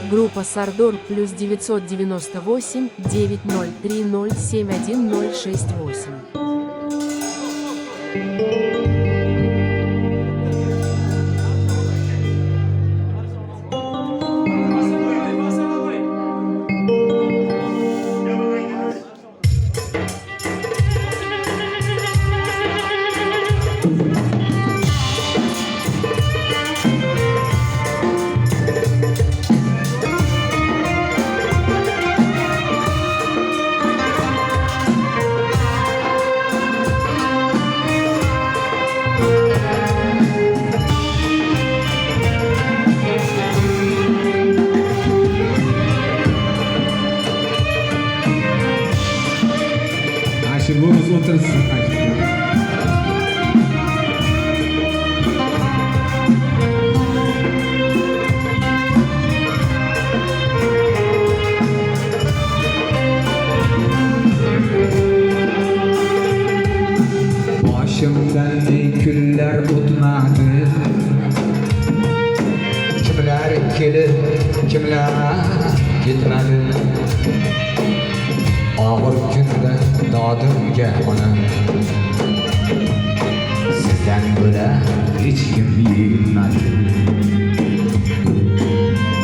Группа Сардор плюс 998 9030 71068. Vamos outras. Başımdan ne küller tutmadı. Kimler gelip kimler gitmedi. Ağır günde dadımga onam. Sizden böyle hiç kim bilmedi.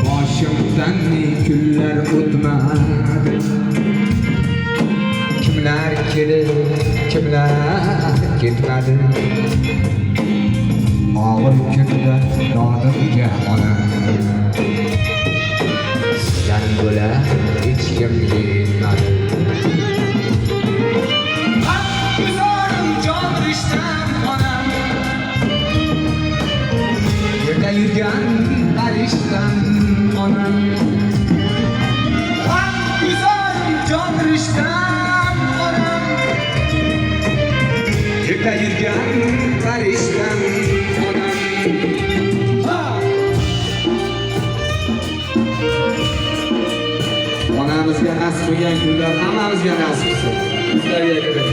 Başımdan ne küller o'tmadi. Kimler kelib, kimler ketmadi. Ağır kunda dadimga onam. Sizden böyle hiç kim bilmedi. Yürgen Arishtan onam. Ah güzel can rişten onam. Yürgen Arishtan onam. Onamizga nasib qilgan kunlar hammamizga nasib qilsin. Sizlarga kirib.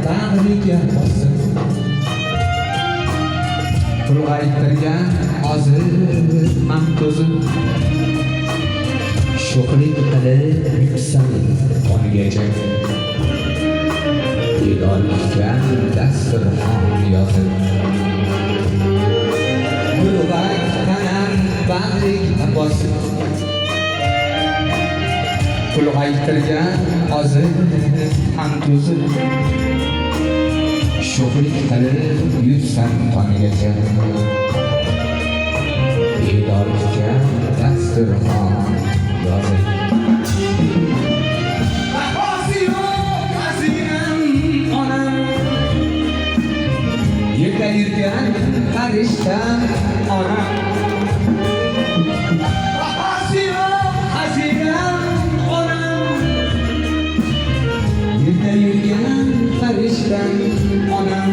Bag'riga bosib ulg'aytirgan hozir maqtuzim sho'xlik qilib yuksam qongacha yedolgan dasturxon yozib ulg'aytirgan bag'riga bosib ulg'aytirgan hozir maqtuzim sho'xlik qilib yursam tonggacha bedorga dasturxon yozib bahosi yo'q aziram onam yerda yurgan farishtam onam bahosi yo'q aziram onam yerda yurgan farishtam onam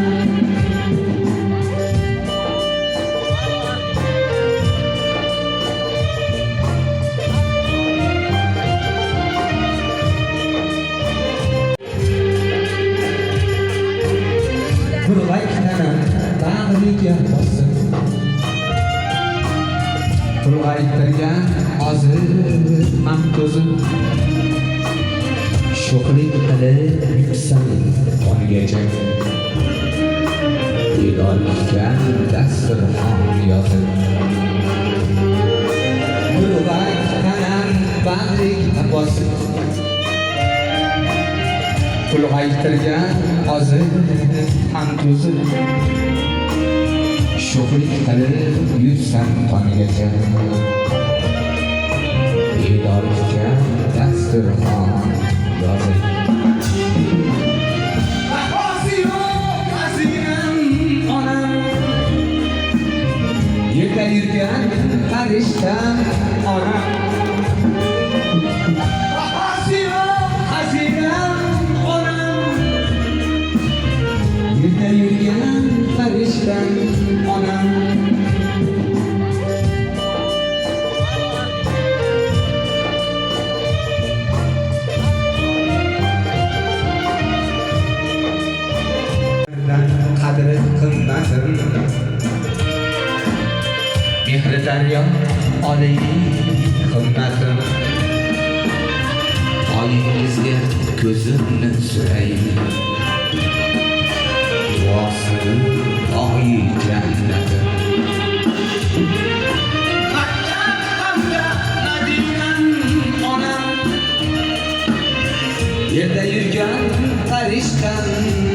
bag'riga bosib ulg'aytirgan hozir maqtuzim sho'xlik qilib yuksam qongacha yedolgan dasturxon yozib ulg'aytirgan bag'riga bosib ulg'aytirgan hozir maqtuzim sho'xlik qilib yursam tonggacha bedorga dasturxon yozib bahosi yo'q aziram onam yerda yurgan farishtam onam bahosi yo'q aziram onam yerda yurgan farishtam onam hurmatim. Mehri daryo olaylik himmatim. Oyingizga ko'zimni suray, duosi oyi jannatim. Maktabimda Madinan onam, yerda yurgan farishtam.